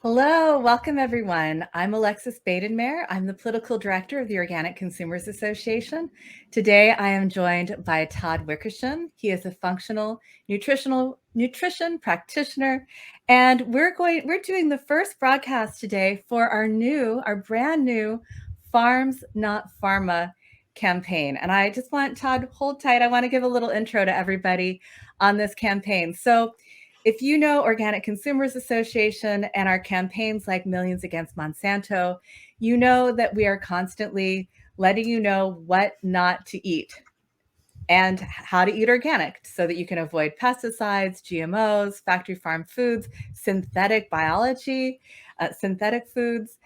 Hello, welcome everyone. I'm Alexis Badenmare. I'm the political director of the Organic Consumers Association. Today I am joined by Tod Wickersham. He is a functional nutrition practitioner, and we're doing the first broadcast today for our brand new Farms Not Pharma campaign. And I just want Tod, hold tight. I want to give a little intro to everybody on this campaign. So if you know Organic Consumers Association and our campaigns like Millions Against Monsanto, you know that we are constantly letting you know what not to eat and how to eat organic so that you can avoid pesticides, GMOs, factory farm foods, synthetic biology, synthetic foods,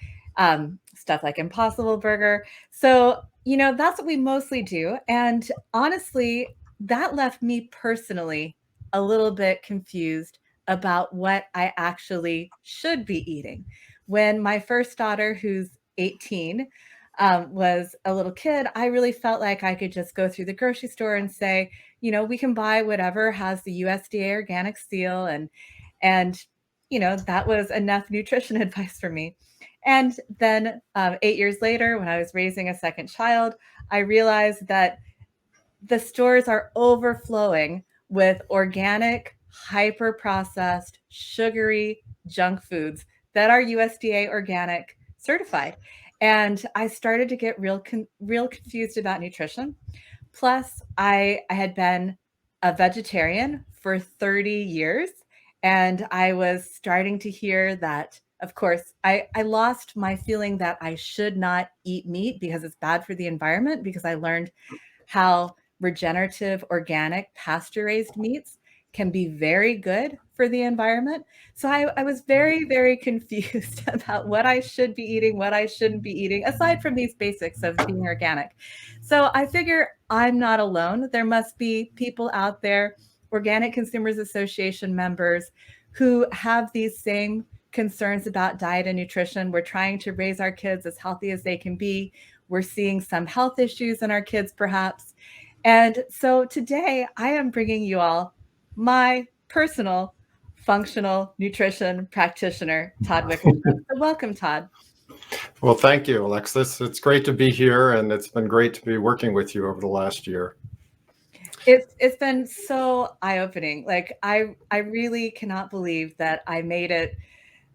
stuff like Impossible Burger. So, that's what we mostly do. And honestly, that left me personally a little bit confused about what I actually should be eating. When my first daughter, who's 18, was a little kid, I really felt like I could just go through the grocery store and say, we can buy whatever has the USDA organic seal, and that was enough nutrition advice for me. And then 8 years later, when I was raising a second child, I realized that the stores are overflowing with organic, hyper processed, sugary junk foods that are USDA organic certified. And I started to get real confused about nutrition. Plus, I had been a vegetarian for 30 years, and I was starting to hear that, of course, I lost my feeling that I should not eat meat because it's bad for the environment, because I learned how regenerative, organic, pasture-raised meats can be very good for the environment. So I was very, very confused about what I should be eating, what I shouldn't be eating, aside from these basics of being organic. So I figure I'm not alone. There must be people out there, Organic Consumers Association members, who have these same concerns about diet and nutrition. We're trying to raise our kids as healthy as they can be. We're seeing some health issues in our kids, perhaps. And so today I am bringing you all my personal functional nutrition practitioner, Tod Wickersham. So welcome, Tod. Well, thank you, Alexis. It's great to be here, and it's been great to be working with you over the last year. It's been so eye-opening. Like I really cannot believe that I made it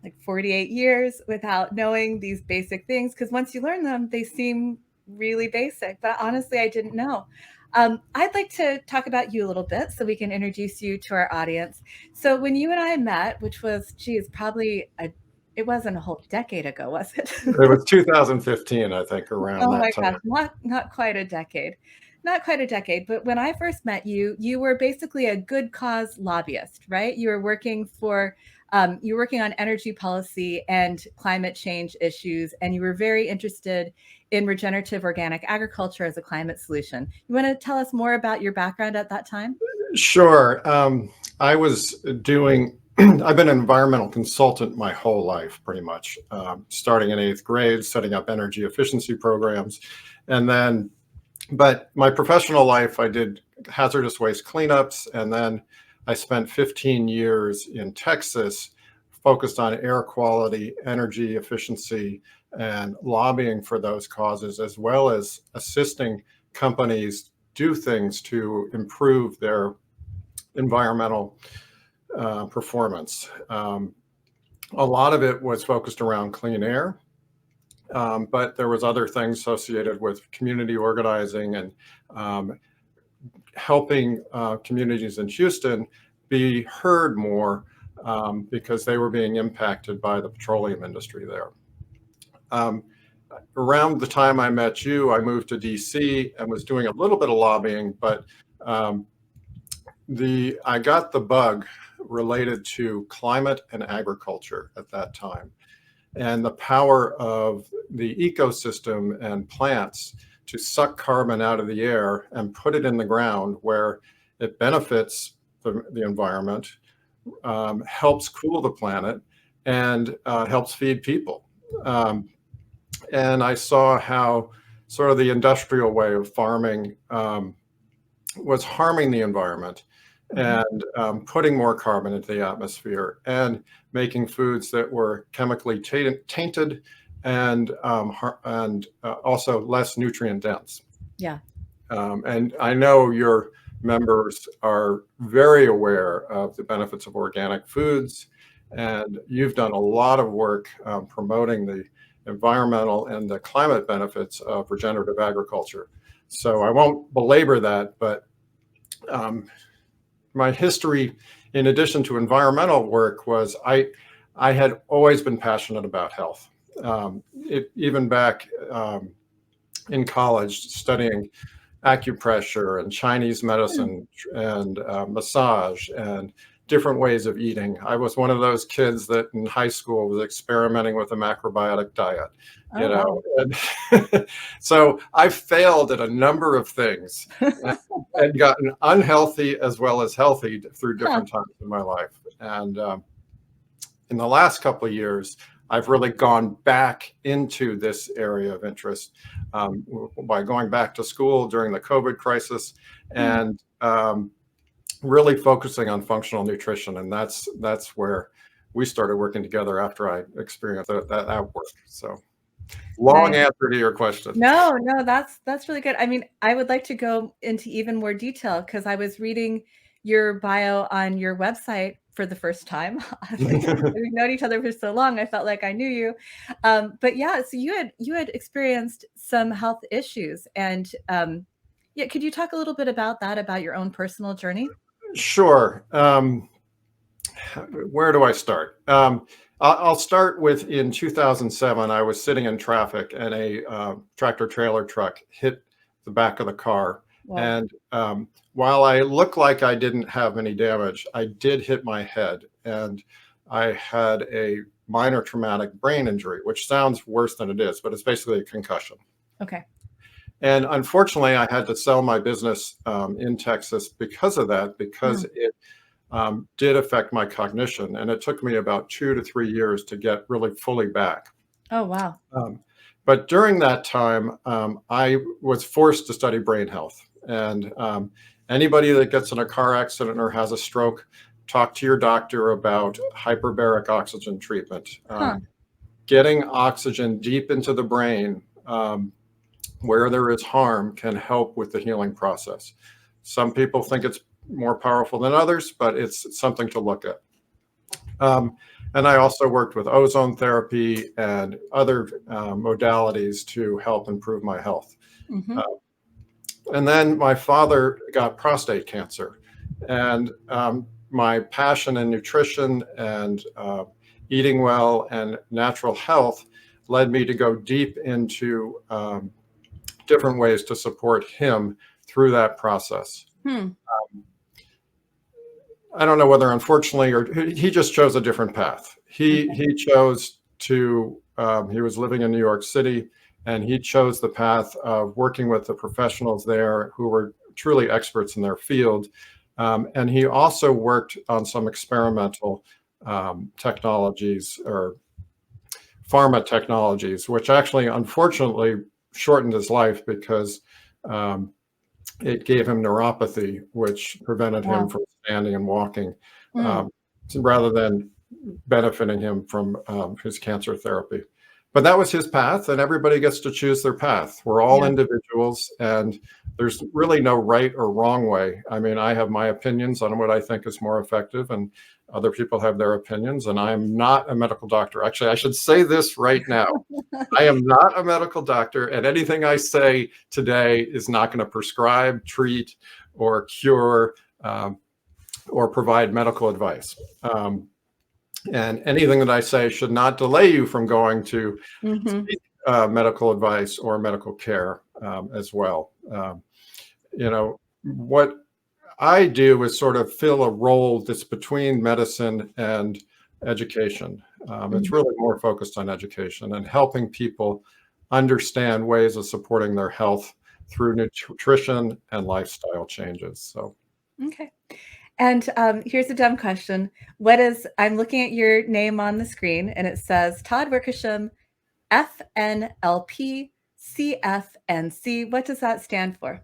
like 48 years without knowing these basic things, because once you learn them, they seem really basic. But honestly, I didn't know. I'd like to talk about you a little bit so we can introduce you to our audience. So when you and I met, which was, it wasn't a whole decade ago, was it? It was 2015, I think, around Oh that my gosh, time. not quite a decade. Not quite a decade, but when I first met you, you were basically a good cause lobbyist, right? You were working on energy policy and climate change issues, and you were very interested in regenerative organic agriculture as a climate solution. You want to tell us more about your background at that time? Sure. I was doing, I've been an environmental consultant my whole life, pretty much, starting in 8th grade, setting up energy efficiency programs. But my professional life, I did hazardous waste cleanups, and then I spent 15 years in Texas focused on air quality, energy efficiency, and lobbying for those causes, as well as assisting companies do things to improve their environmental performance. A lot of it was focused around clean air, but there was other things associated with community organizing and helping communities in Houston be heard more because they were being impacted by the petroleum industry there. Around the time I met you, I moved to DC and was doing a little bit of lobbying, but I got the bug related to climate and agriculture at that time, and the power of the ecosystem and plants to suck carbon out of the air and put it in the ground where it benefits the environment, helps cool the planet, and helps feed people. And I saw how sort of the industrial way of farming was harming the environment. and putting more carbon into the atmosphere, and making foods that were chemically tainted and also less nutrient dense. Yeah. And I know your members are very aware of the benefits of organic foods, and you've done a lot of work promoting the environmental and the climate benefits of regenerative agriculture. So I won't belabor that, but my history, in addition to environmental work, was I had always been passionate about health. Even back in college, studying acupressure and Chinese medicine and massage and different ways of eating. I was one of those kids that in high school was experimenting with a macrobiotic diet, you Oh, know. wow. And so I failed at a number of things and gotten unhealthy as well as healthy through Huh. different times in my life. And in the last couple of years, I've really gone back into this area of interest by going back to school during the COVID crisis and really focusing on functional nutrition. And that's where we started working together after I experienced that work. So long Nice. answer to your question. No, no, that's really good. I mean, I would like to go into even more detail because I was reading your bio on your website for the first time. Like, we've known each other for so long, I felt like I knew you. But yeah, so you had experienced some health issues, and yeah, could you talk a little bit about that, about your own personal journey? Sure. Where do I start? I'll start with in 2007, I was sitting in traffic and a tractor trailer truck hit the back of the car. Well, And while I looked like I didn't have any damage, I did hit my head and I had a minor traumatic brain injury, which sounds worse than it is, but it's basically a concussion. okay. And unfortunately, I had to sell my business in Texas because of that, because it did affect my cognition. And it took me about 2 to 3 years to get really fully back. Oh, wow. But during that time, I was forced to study brain health. And anybody that gets in a car accident or has a stroke, talk to your doctor about hyperbaric oxygen treatment. Huh. Getting oxygen deep into the brain where there is harm can help with the healing process. Some people think it's more powerful than others, but it's something to look at. And I also worked with ozone therapy and other modalities to help improve my health. And then my father got prostate cancer, and my passion in nutrition and eating well and natural health led me to go deep into different ways to support him through that process. I don't know whether unfortunately or he just chose a different path. He chose to, he was living in New York City, and he chose the path of working with the professionals there who were truly experts in their field. And he also worked on some experimental technologies or pharma technologies, which actually unfortunately shortened his life because it gave him neuropathy, which prevented him Wow. from standing and walking, rather than benefiting him from his cancer therapy. But that was his path, and everybody gets to choose their path. We're all Yeah. individuals, and there's really no right or wrong way. I mean, I have my opinions on what I think is more effective, and other people have their opinions, and I'm not a medical doctor. Actually, I should say this right now. I am not a medical doctor, and anything I say today is not going to prescribe, treat, or cure, or provide medical advice. And anything that I say should not delay you from going to seek medical advice or medical care as well. You know, what I do is sort of fill a role that's between medicine and education. It's really more focused on education and helping people understand ways of supporting their health through nutrition and lifestyle changes. So, Okay. And here's a dumb question. I'm looking at your name on the screen and it says Tod Wickersham, FNLP, CFNC. What does that stand for?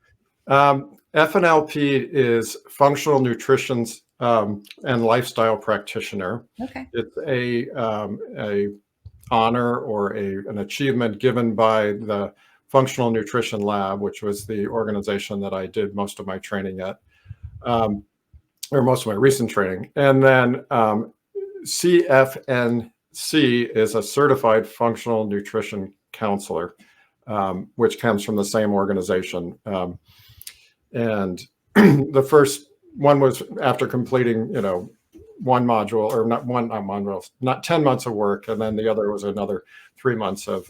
FNLP is functional nutrition and lifestyle practitioner. Okay. It's a honor or an achievement given by the Functional Nutrition Lab, which was the organization that I did most of my training at, or most of my recent training. And then CFNC is a certified functional nutrition counselor, which comes from the same organization. And the first one was after completing, one module, or not 10 months of work. And then the other was another 3 months of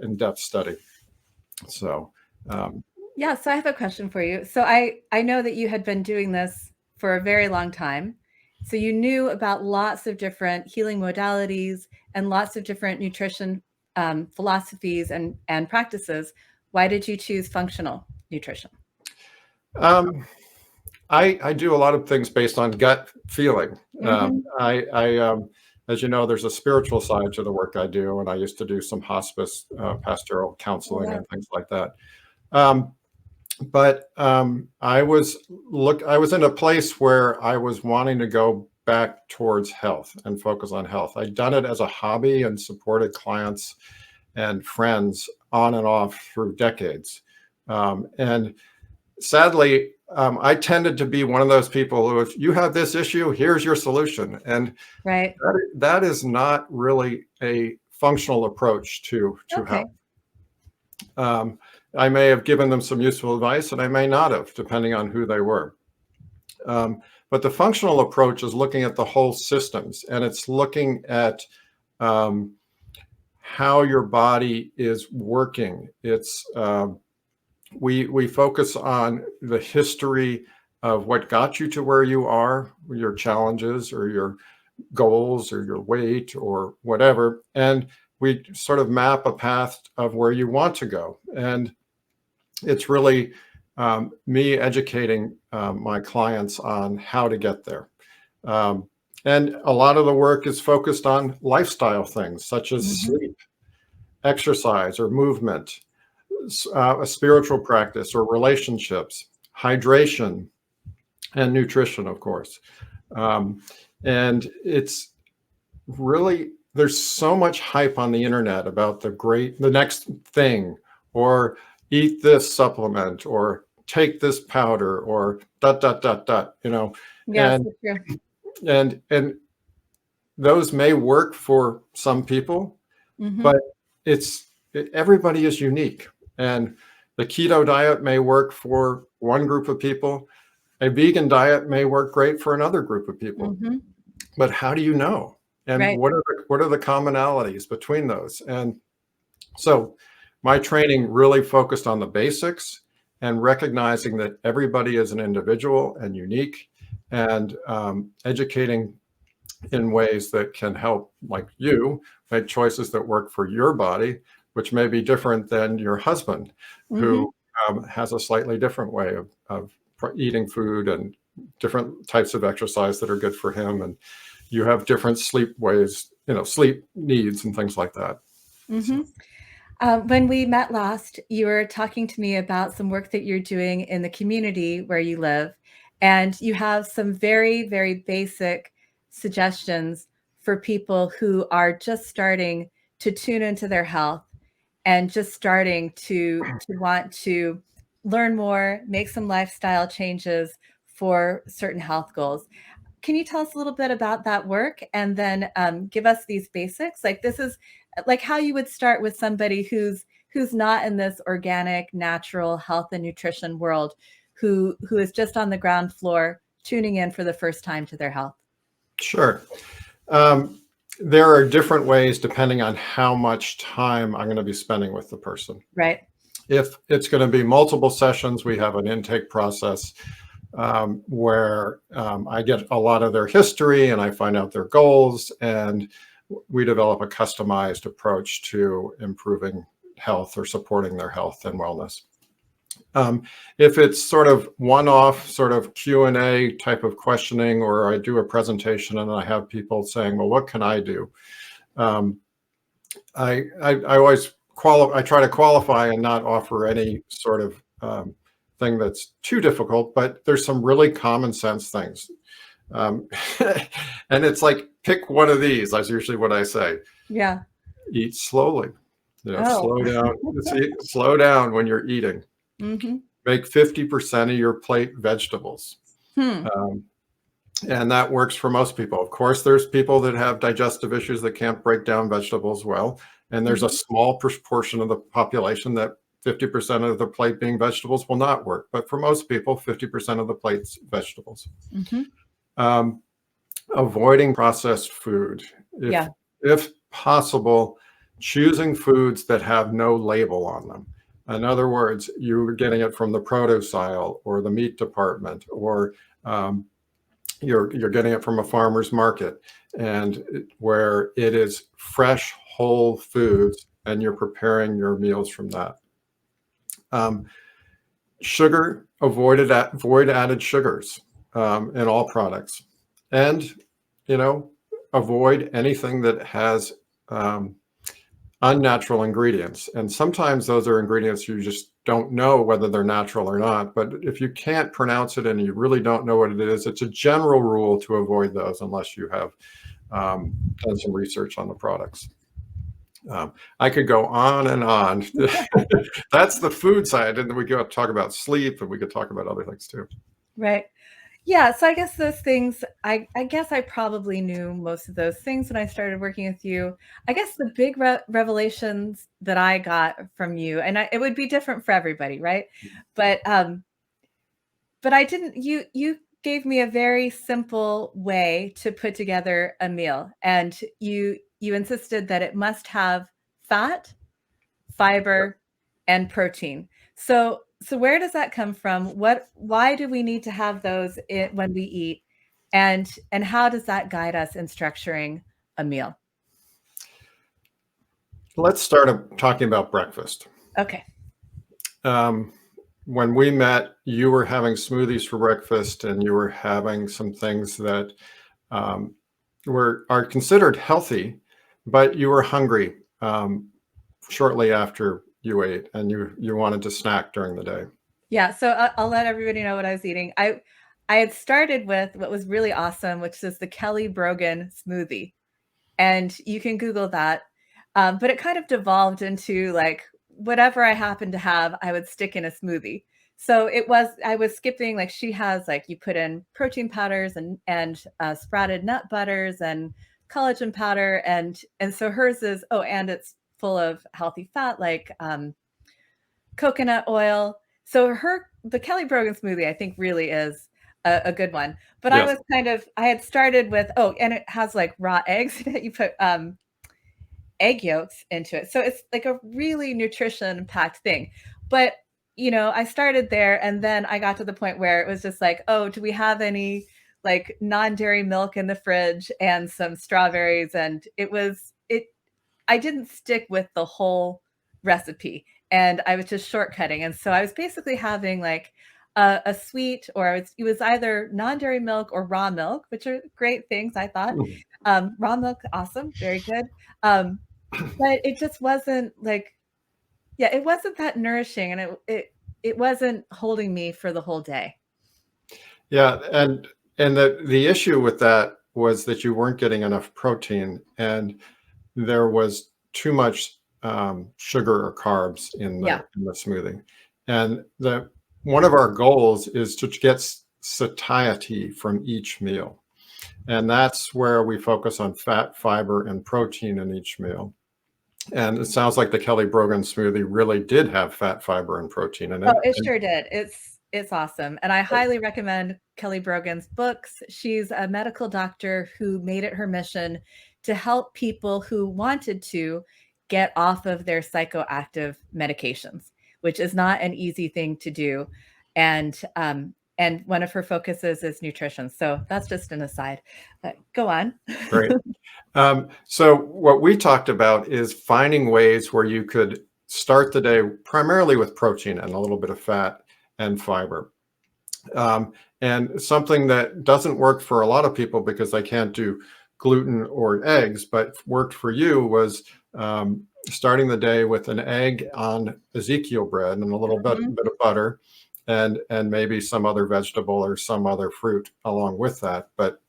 in-depth study. So, yeah, so I have a question for you. So I know that you had been doing this for a very long time. So you knew about lots of different healing modalities and lots of different nutrition philosophies and practices. Why did you choose functional nutrition? I do a lot of things based on gut feeling. Mm-hmm. As you know, there's a spiritual side to the work I do, and I used to do some hospice pastoral counseling and things like that. But I was in a place where I was wanting to go back towards health and focus on health. I'd done it as a hobby and supported clients and friends on and off through decades. And sadly, I tended to be one of those people who, if you have this issue, here's your solution. And right. that is not really a functional approach to health. I may have given them some useful advice, and I may not have, depending on who they were. But the functional approach is looking at the whole systems, and it's looking at how your body is working. It's we focus on the history of what got you to where you are, your challenges or your goals or your weight or whatever, and we sort of map a path of where you want to go. And it's really me educating my clients on how to get there. And a lot of the work is focused on lifestyle things such as sleep, exercise or movement, a spiritual practice or relationships, hydration, and nutrition, of course. And it's really, there's so much hype on the internet about the next thing, or eat this supplement, or take this powder, or ... Yes, and those may work for some people, but everybody is unique. And the keto diet may work for one group of people. A vegan diet may work great for another group of people. But how do you know? And what are the commonalities between those? And so my training really focused on the basics and recognizing that everybody is an individual and unique, and educating in ways that can help, like you, make choices that work for your body, which may be different than your husband, who has a slightly different way of eating food and different types of exercise that are good for him. And you have different sleep ways, sleep needs and things like that. When we met last, you were talking to me about some work that you're doing in the community where you live. And you have some very, very basic suggestions for people who are just starting to tune into their health and just starting to want to learn more, make some lifestyle changes for certain health goals. Can you tell us a little bit about that work, and then give us these basics? Like, this is like how you would start with somebody who's not in this organic, natural health and nutrition world, who is just on the ground floor tuning in for the first time to their health. Sure. There are different ways depending on how much time I'm going to be spending with the person. Right. If it's going to be multiple sessions, we have an intake process where I get a lot of their history and I find out their goals, and we develop a customized approach to improving health or supporting their health and wellness. If it's sort of one-off sort of Q&A type of questioning, or I do a presentation and I have people saying, well, what can I do? I always I try to qualify and not offer any sort of thing that's too difficult, but there's some really common sense things. Um, and it's like, pick one of these. That's usually what I say. Yeah. Eat slowly. Oh. Slow down. Slow down when you're eating. Hmm. Make 50% of your plate vegetables. Hmm. Um, and that works for most people. Of course, there's people that have digestive issues that can't break down vegetables well. And there's a Hmm. small proportion of the population that 50% of the plate being vegetables will not work. But for most people, 50% of the plate's vegetables. Hmm. Um, avoiding processed food. Yeah. If possible, choosing foods that have no label on them. In other words, you're getting it from the produce aisle or the meat department, or you're getting it from a farmer's market, and where it is fresh, whole foods, and you're preparing your meals from that. Sugar, avoid added sugars in all products, and avoid anything that has unnatural ingredients. And sometimes those are ingredients you just don't know whether they're natural or not. But if you can't pronounce it and you really don't know what it is, it's a general rule to avoid those unless you have done some research on the products. I could go on and on. That's the food side. And then we go talk about sleep, and we could talk about other things too. Right. Yeah. So I guess those things, I guess I probably knew most of those things when I started working with you. I guess the big revelations that I got from you, and it would be different for everybody, right? But I didn't. You gave me a very simple way to put together a meal, and you insisted that it must have fat, fiber, and protein. So where does that come from? Why do we need to have those when we eat? And how does that guide us in structuring a meal? Let's start talking about breakfast. Okay. When we met, you were having smoothies for breakfast, and you were having some things that are considered healthy, but you were hungry shortly after you ate, and you wanted to snack during the day. Yeah, so I'll let everybody know what I was eating. I had started with what was really awesome, which is the Kelly Brogan smoothie, and you can Google that. But it kind of devolved into like whatever I happened to have, I would stick in a smoothie. So I was skipping, like she has, like you put in protein powders and sprouted nut butters and collagen powder, and so hers is, oh, and it's full of healthy fat like coconut oil. So the Kelly Brogan smoothie, I think, really is a good one. But Yes. I had started with, oh, and it has like raw eggs in it. You put egg yolks into it. So it's like a really nutrition packed thing. But, I started there, and then I got to the point where it was just like, oh, do we have any like non-dairy milk in the fridge and some strawberries? And I didn't stick with the whole recipe, and I was just shortcutting. And so I was basically having like a sweet, or it was either non-dairy milk or raw milk, which are great things, I thought. Raw milk, awesome, very good. But it just wasn't like, yeah, it wasn't that nourishing, and it wasn't holding me for the whole day. Yeah, and the issue with that was that you weren't getting enough protein, and there was too much sugar or carbs in Yeah. the smoothie. And one of our goals is to get satiety from each meal. And that's where we focus on fat, fiber, and protein in each meal. And it sounds like the Kelly Brogan smoothie really did have fat, fiber, and protein in it. Oh, it sure did. It's awesome. And I highly recommend Kelly Brogan's books. She's a medical doctor who made it her mission to help people who wanted to get off of their psychoactive medications, which is not an easy thing to do. And one of her focuses is nutrition. So that's just an aside. Go on. Great. So what we talked about is finding ways where you could start the day primarily with protein and a little bit of fat and fiber. And something that doesn't work for a lot of people because they can't do gluten or eggs, but worked for you was starting the day with an egg on Ezekiel bread and a little bit of butter, and maybe some other vegetable or some other fruit along with that. But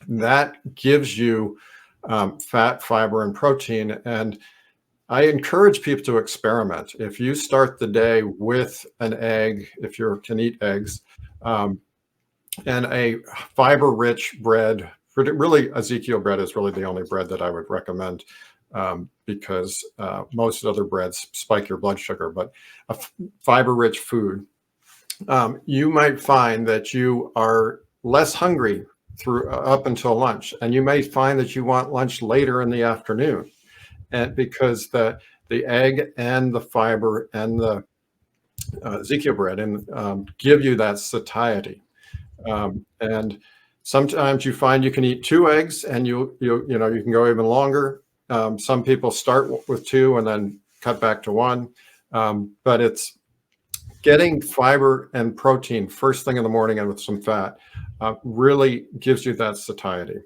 that gives you fat, fiber, and protein. And I encourage people to experiment. If you start the day with an egg, if you can eat eggs, and a fiber-rich bread, really Ezekiel bread is really the only bread that I would recommend, because most other breads spike your blood sugar. But a fiber-rich food, you might find that you are less hungry through up until lunch, and you may find that you want lunch later in the afternoon, and because the egg and the fiber and the Ezekiel bread and give you that satiety. And sometimes you find you can eat 2 eggs, and you can go even longer. Some people start with 2 and then cut back to 1, but it's getting fiber and protein first thing in the morning and with some fat really gives you that satiety.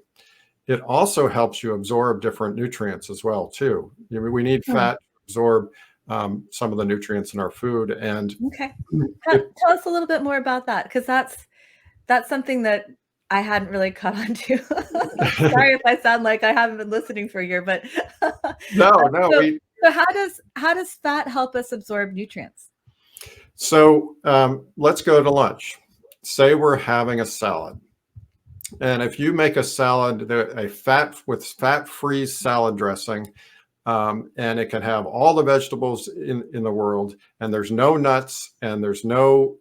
It also helps you absorb different nutrients as well too. We need fat to absorb some of the nutrients in our food. And okay, tell us a little bit more about that, because that's something that I hadn't really caught on to. Sorry if I sound like I haven't been listening for a year, but no, so how does fat help us absorb nutrients? So let's go to lunch. Say we're having a salad. And if you make a salad, a fat-free salad dressing, and it can have all the vegetables in the world, and there's no nuts, and there's no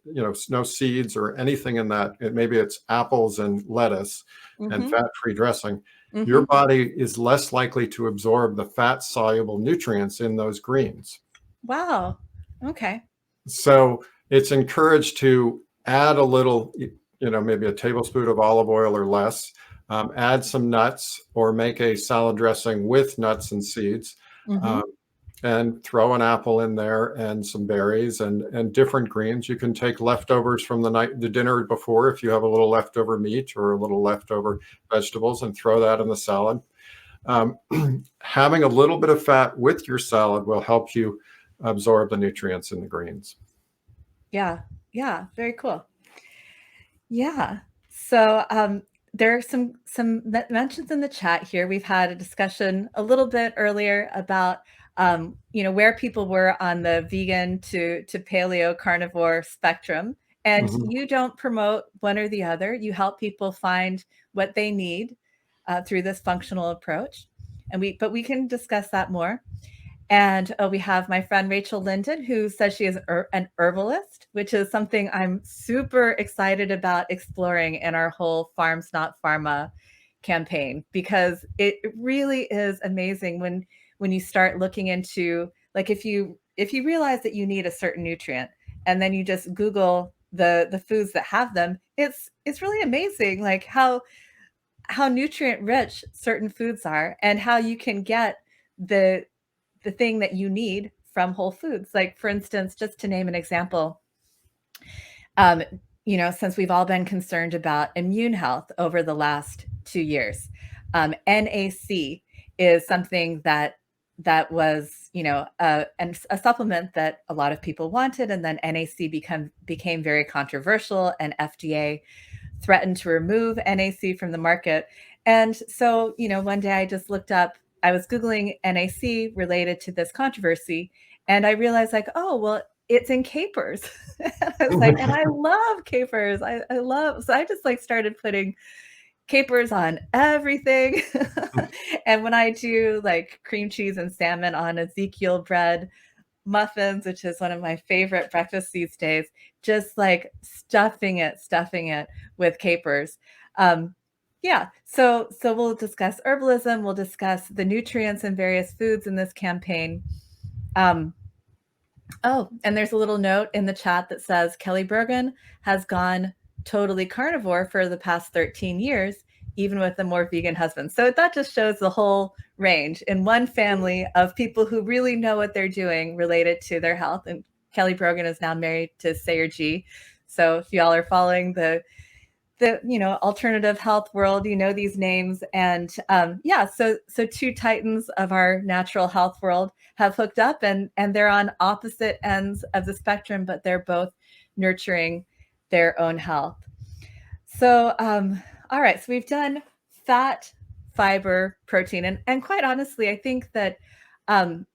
seeds or anything in that. Maybe it's apples and lettuce and fat-free dressing. Your body is less likely to absorb the fat-soluble nutrients in those greens. Wow. Okay. So it's encouraged to add a little, maybe a tablespoon of olive oil or less, add some nuts, or make a salad dressing with nuts and seeds, and throw an apple in there and some berries and different greens. You can take leftovers from the dinner before, if you have a little leftover meat or a little leftover vegetables, and throw that in the salad. Having a little bit of fat with your salad will help you absorb the nutrients in the greens. Yeah. Very cool. Yeah. So there are some mentions in the chat here. We've had a discussion a little bit earlier about where people were on the vegan to paleo carnivore spectrum, and you don't promote one or the other. You help people find what they need through this functional approach, but we can discuss that more. And we have my friend Rachel Linden, who says she is an herbalist, which is something I'm super excited about exploring in our whole Farms Not Pharma campaign, because it really is amazing when you start looking into, like, if you realize that you need a certain nutrient, and then you just Google the foods that have them, it's really amazing, like how nutrient rich certain foods are, and how you can get the thing that you need from whole foods. Like, for instance, just to name an example, since we've all been concerned about immune health over the last 2 years, NAC is something that was, a supplement that a lot of people wanted, and then NAC became very controversial, and FDA threatened to remove NAC from the market. And so, one day I just looked up, I was Googling NAC related to this controversy, and I realized, like, oh, well, it's in capers. I was like, and I love capers. So I just started putting capers on everything. And when I do like cream cheese and salmon on Ezekiel bread, muffins, which is one of my favorite breakfasts these days, just like stuffing it with capers. So we'll discuss herbalism. We'll discuss the nutrients in various foods in this campaign. And there's a little note in the chat that says Kelly Bergen has gone totally carnivore for the past 13 years, even with a more vegan husband. So that just shows the whole range in one family of people who really know what they're doing related to their health. And Kelly Brogan is now married to Sayer G. So if y'all are following the alternative health world, these names. And so 2 titans of our natural health world have hooked up, and they're on opposite ends of the spectrum, but they're both nurturing their own health. So, all right, so we've done fat, fiber, protein, and quite honestly, I think that um,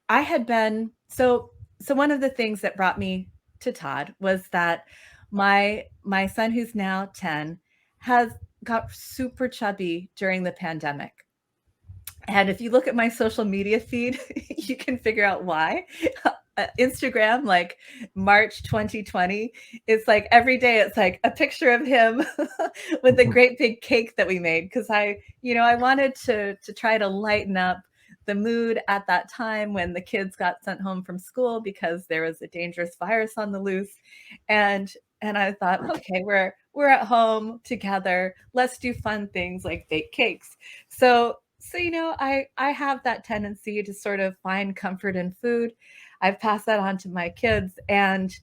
I had been so one of the things that brought me to Tod was that my son, who's now 10, has got super chubby during the pandemic. And if you look at my social media feed, you can figure out why. Instagram, like March 2020, it's like every day it's like a picture of him with a great big cake that we made, because I wanted to try to lighten up the mood at that time when the kids got sent home from school because there was a dangerous virus on the loose. And I thought, okay, we're at home together. Let's do fun things like bake cakes. So I have that tendency to sort of find comfort in food. I've passed that on to my kids. And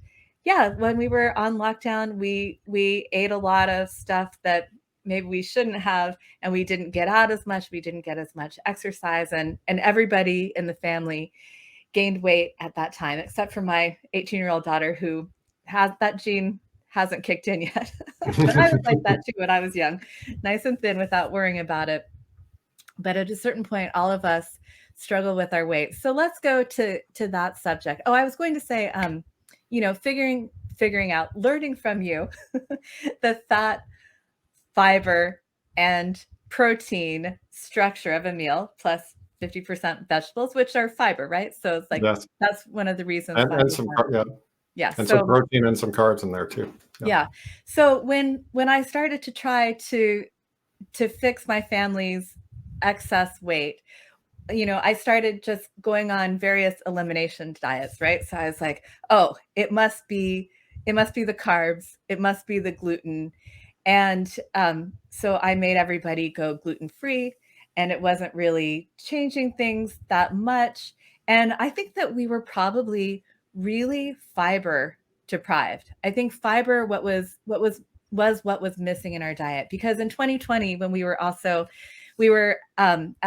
yeah, when we were on lockdown, we ate a lot of stuff that maybe we shouldn't have, and we didn't get out as much. We didn't get as much exercise, and everybody in the family gained weight at that time, except for my 18-year-old daughter, who has that gene hasn't kicked in yet. But I was like that too when I was young, nice and thin without worrying about it. But at a certain point, all of us struggle with our weight. So let's go to that subject. Oh, I was going to say, figuring out, learning from you, the fat, fiber, and protein structure of a meal, plus 50% vegetables, which are fiber, right? So it's like Yes. that's one of the reasons why And we some, have, yeah, yeah. and So some protein and some carbs in there too. yeah. So when I started to try to fix my family's excess weight, I started just going on various elimination diets, right? So I was like, oh, it must be the carbs, it must be the gluten. And so I made everybody go gluten free, and it wasn't really changing things that much. And I think that we were probably really fiber deprived. I think fiber what was missing in our diet, because in 2020, when we were at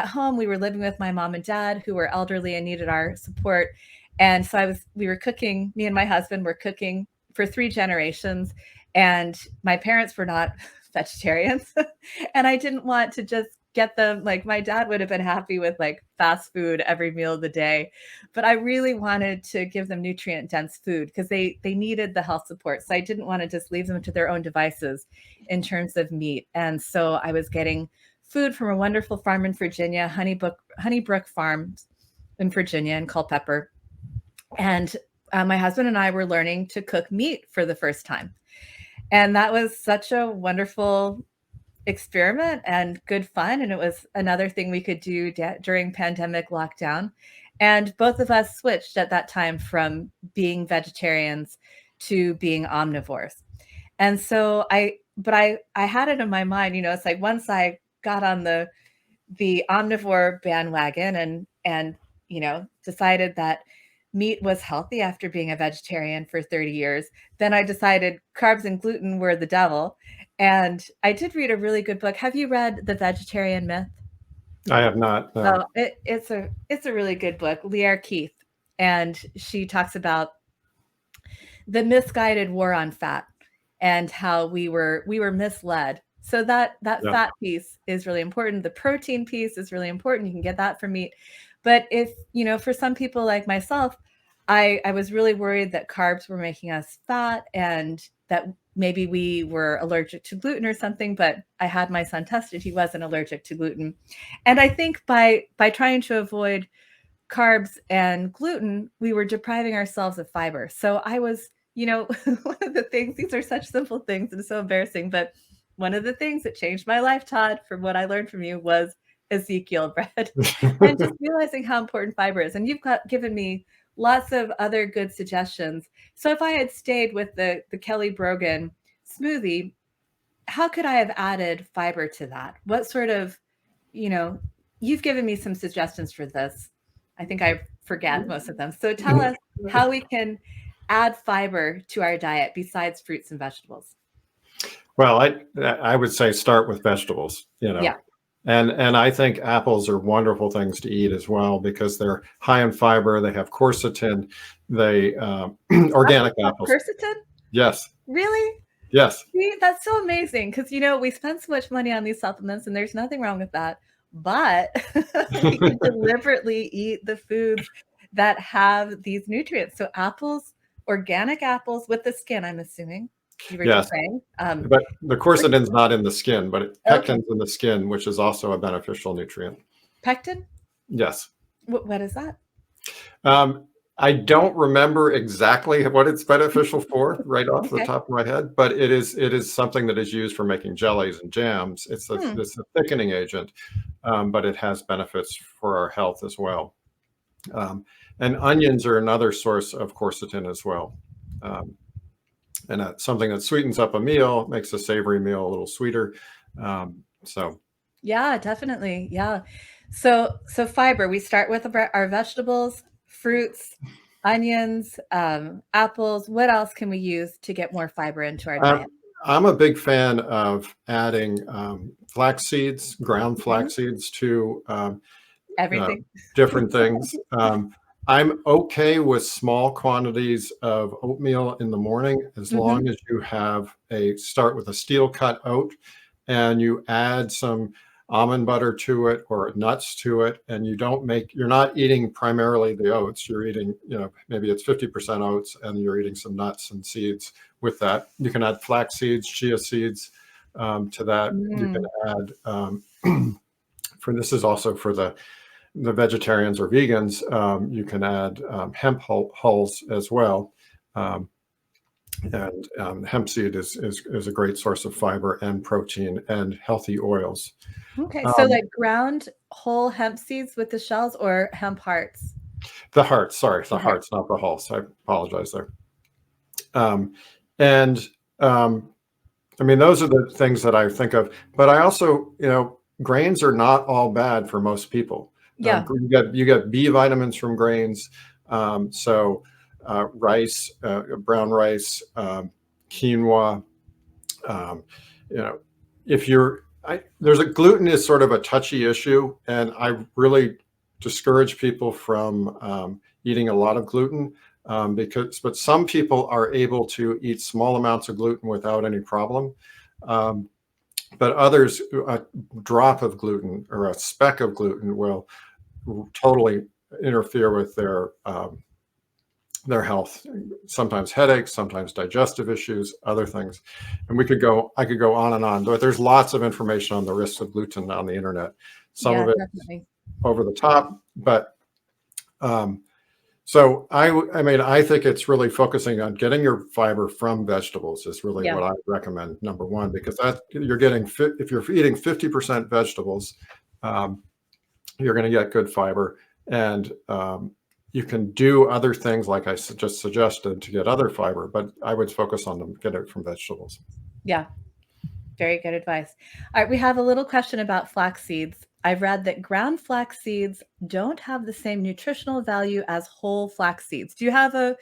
home, we were living with my mom and dad, who were elderly and needed our support. And so we were cooking, me and my husband were cooking for 3 generations, and my parents were not vegetarians. And I didn't want to just get them, like my dad would have been happy with like fast food every meal of the day, but I really wanted to give them nutrient dense food because they needed the health support. So I didn't want to just leave them to their own devices in terms of meat. And so I was getting food from a wonderful farm in Virginia, Honeybrook Farms in Virginia, in Culpeper. And my husband and I were learning to cook meat for the first time. And that was such a wonderful experiment and good fun. And it was another thing we could do during pandemic lockdown. And both of us switched at that time from being vegetarians to being omnivores. And so I had it in my mind, it's like once I got on the omnivore bandwagon and decided that meat was healthy after being a vegetarian for 30 years, then I decided carbs and gluten were the devil. And I did read a really good book. Have you read The Vegetarian Myth? I have not. No. Oh, it's a really good book, Lear Keith. And she talks about the misguided war on fat and how we were misled. So that Yeah. fat piece is really important. The protein piece is really important. You can get that from meat. But if, for some people like myself, I was really worried that carbs were making us fat and that maybe we were allergic to gluten or something, but I had my son tested. He wasn't allergic to gluten. And I think by trying to avoid carbs and gluten, we were depriving ourselves of fiber. So I was, one of the things, these are such simple things and so embarrassing, but one of the things that changed my life, Tod, from what I learned from you, was Ezekiel bread and just realizing how important fiber is. And you've given me lots of other good suggestions. So if I had stayed with the Kelly Brogan smoothie, how could I have added fiber to that? What sort of, you've given me some suggestions for this. I think I forget most of them. So tell us how we can add fiber to our diet besides fruits and vegetables. Well, I would say start with vegetables, Yeah. And I think apples are wonderful things to eat as well because they're high in fiber. They have quercetin. They organic apples. Quercetin? Yes. Really? Yes. See, that's so amazing because, we spend so much money on these supplements and there's nothing wrong with that. But we can deliberately eat the foods that have these nutrients. So apples, organic apples with the skin, I'm assuming you were just Yes. saying. But the quercetin's not in the skin, but Okay. pectin's in the skin, which is also a beneficial nutrient. Pectin? Yes. What is that? Um, I don't remember exactly what it's beneficial for right off the Okay. top of my head, but it is something that is used for making jellies and jams. Hmm. It's a thickening agent, but it has benefits for our health as well. Um, and onions are another source of quercetin as well. Um, and something that sweetens up a meal, makes a savory meal a little sweeter. So Yeah, definitely. Yeah. So fiber, we start with our vegetables, fruits, onions, apples. What else can we use to get more fiber into our diet? um, I'm a big fan of adding flax seeds, ground Mhm. flax seeds to uh, Everything. different things. I'm okay with small quantities of oatmeal in the morning as Hmm. long as you start with a steel cut oat and you add some almond butter to it or nuts to it, and you're not eating primarily the oats. You're eating, maybe it's 50% oats and you're eating some nuts and seeds with that. You can add flax seeds, chia seeds to that. You can Mm. add this is also for the vegetarians or vegans. You can add hemp hulls as well. Um, and hemp seed is a great source of fiber and protein and healthy oils. Okay. So Um, like ground whole hemp seeds with the shells or hemp hearts? the hearts, sorry, the The hearts. hearts, not the hulls. I apologize there. Um, and I mean, those are the things that I think of. But I also, grains are not all bad for most people. Yeah. You get B vitamins from grains. So rice, brown rice, quinoa. Um, you know, if there's gluten is sort of a touchy issue, and I really discourage people from eating a lot of gluten but some people are able to eat small amounts of gluten without any problem. Um, but others, a drop of gluten or a speck of gluten will totally interfere with their health, sometimes headaches, sometimes digestive issues, other things. And I could go on and on, but there's lots of information on the risks of gluten on the internet. Some Yeah, of it's definitely. over the top, but so I mean, I think it's really focusing on getting your fiber from vegetables is really Yeah. what I recommend, number one, because if you're eating 50% vegetables, um, you're going to get good fiber. And you can do other things like I just suggested to get other fiber, but I would focus on them, get it from vegetables. Yeah. Very good advice. All right, we have a little question about flax seeds. I've read that ground flax seeds don't have the same nutritional value as whole flax seeds. Do you have a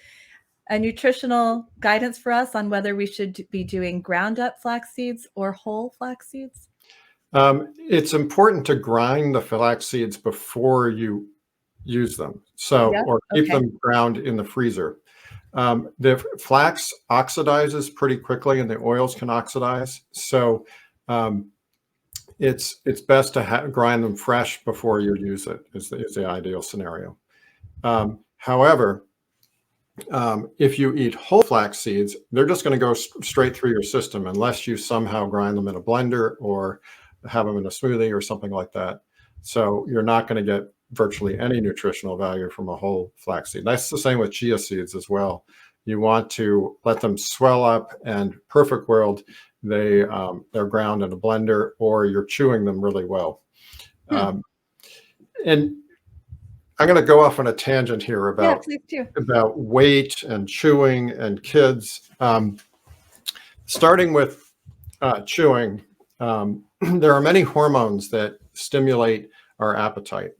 nutritional guidance for us on whether we should be doing ground up flax seeds or whole flax seeds? It's important to grind the flax seeds before you use them. Yeah. Or keep Okay. them ground in the freezer. The flax oxidizes pretty quickly, and the oils can oxidize. So um, it's best to grind them fresh before you use it. Is the ideal scenario. However, if you eat whole flax seeds, they're just going to go straight through your system unless you somehow grind them in a blender or have them in a smoothie or something like that. So you're not going to get virtually any nutritional value from a whole flax seed. That's the same with chia seeds as well. You want to let them swell up, and perfect world, they're ground in a blender or you're chewing them really well. Hmm. Um, and I'm going to go off on a tangent here Yeah, about please do. weight and chewing and kids. Starting with chewing, there are many hormones that stimulate our appetite.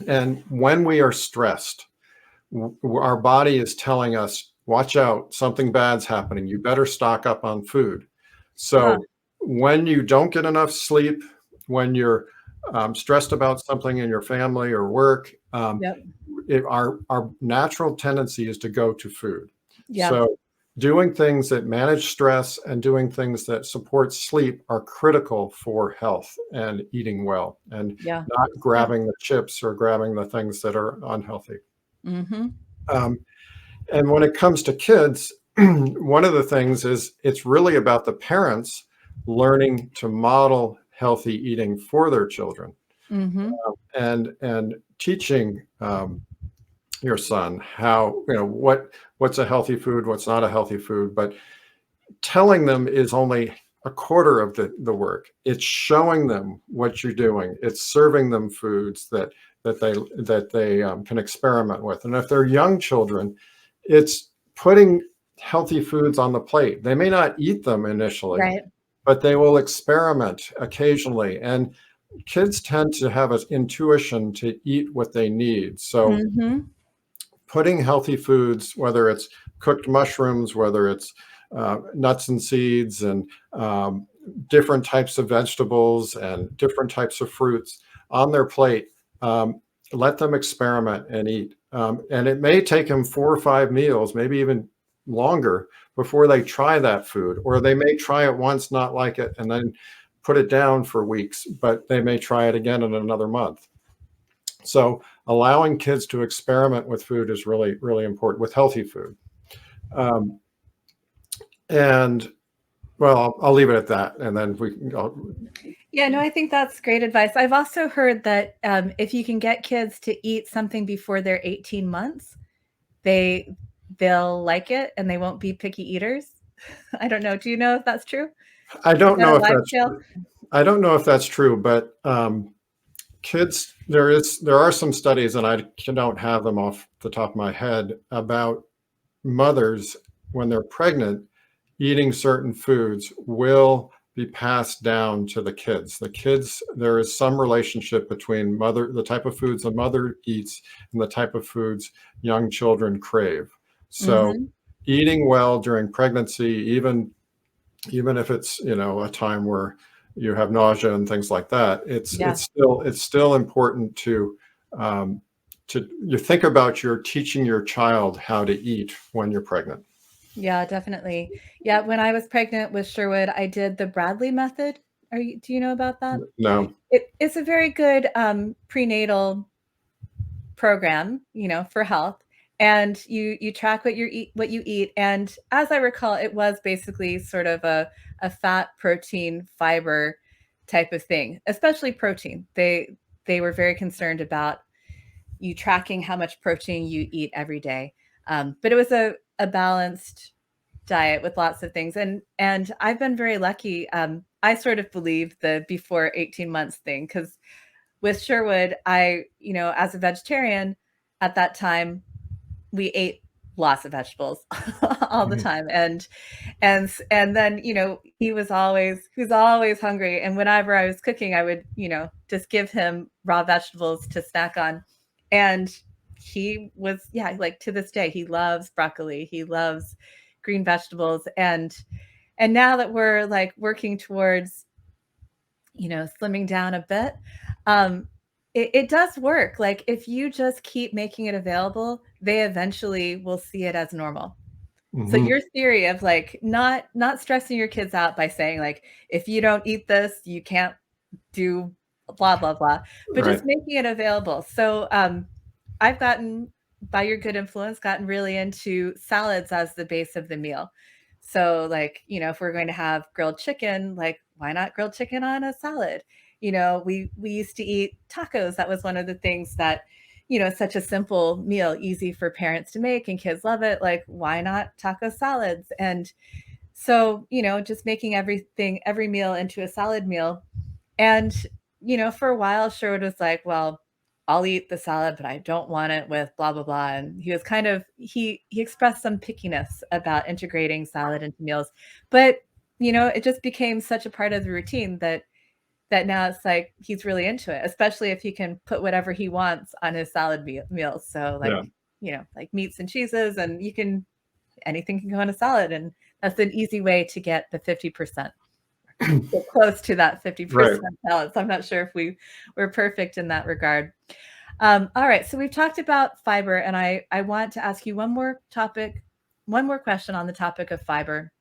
And when we are stressed, our body is telling us, watch out, something bad's happening. You better stock up on food. Huh. So when you don't get enough sleep, when you're stressed about something in your family or work, Yep. our natural tendency is to go to food. Yeah. So doing things that manage stress and doing things that support sleep are critical for health and eating well, and Yeah. not Yeah. grabbing the chips or grabbing the things that are unhealthy. Mm-hmm. Um, and when it comes to kids, one of the things is it's really about the parents learning to model healthy eating for their children, Mm-hmm. and teaching your son how, what's a healthy food, what's not a healthy food. But telling them is only a quarter of the work. It's showing them what you're doing. It's serving them foods that they can experiment with. And if they're young children, it's putting healthy foods on the plate. They may not eat them initially, Right. but they will experiment occasionally. And kids tend to have an intuition to eat what they need. So Mm-hmm. putting healthy foods, whether it's cooked mushrooms, whether it's nuts and seeds, and different types of vegetables and different types of fruits on their plate, let them experiment and eat. And it may take them 4 or 5 meals, maybe even longer, before they try that food. Or they may try it once, not like it, and then put it down for weeks, but they may try it again in another month. So allowing kids to experiment with food is really, really important, with healthy food. Um, and well, I'll leave it at that, and then Yeah, no, I think that's great advice. I've also heard that if you can get kids to eat something before they're 18 months, they they'll like it and they won't be picky eaters. I don't know. Do you know if that's true? I Is don't that know a if live that's tale? true. I don't know if that's true, but kids, there are some studies, and I don't have them off the top of my head, about mothers when they're pregnant eating certain foods will be passed down to the kids. The kids, there is some relationship between the type of foods a mother eats and the type of foods young children crave. So Mm-hmm. eating well during pregnancy, even if it's, a time where you have nausea and things like that, it's Yeah. still important um, to you think about your teaching your child how to eat when you're pregnant. Yeah, definitely. Yeah, when I was pregnant with Sherwood, I did the Bradley method. Do you know about that? No. It's a very good prenatal program, for health. And you track what you eat. And as I recall, it was basically sort of a fat, protein, fiber type of thing, especially protein. They were very concerned about you tracking how much protein you eat every day. But it was a balanced diet with lots of things. And I've been very lucky. I sort of believe the before 18 months thing, because with Sherwood, as a vegetarian at that time, we ate lots of vegetables all the Mhm. time. And then, he was always hungry. And whenever I was cooking, I would, just give him raw vegetables to snack on. And he was, yeah, like to this day, he loves broccoli. He loves green vegetables. And now that we're like working towards, slimming down a bit, um, it does work. Like if you just keep making it available, they eventually will see it as normal. So Mhm. your theory of like not stressing your kids out by saying like, if you don't eat this, you can't do blah blah blah, but just Right. making it available. So I've gotten, by your good influence, gotten really into salads as the base of the meal. So like, if we're going to have grilled chicken, like why not grilled chicken on a salad? We used to eat tacos. That was one of the things that, it's such a simple meal, easy for parents to make, and kids love it. Like, why not taco salads? And so, just making every meal into a salad meal. And, for a while, Sherwood was like, well, I'll eat the salad, but I don't want it with blah, blah, blah. And he was he expressed some pickiness about integrating salad into meals. But, it just became such a part of the routine that now it's like he's really into it, especially if he can put whatever he wants on his salad meals. So Yeah. like meats and cheeses, and anything can go on a salad. And that's an easy way to get the 50%, get close to that Right. 50% balance. I'm not sure if we're perfect in that regard. All right. So we've talked about fiber, and I want to ask you one more topic one more question on the topic of fiber.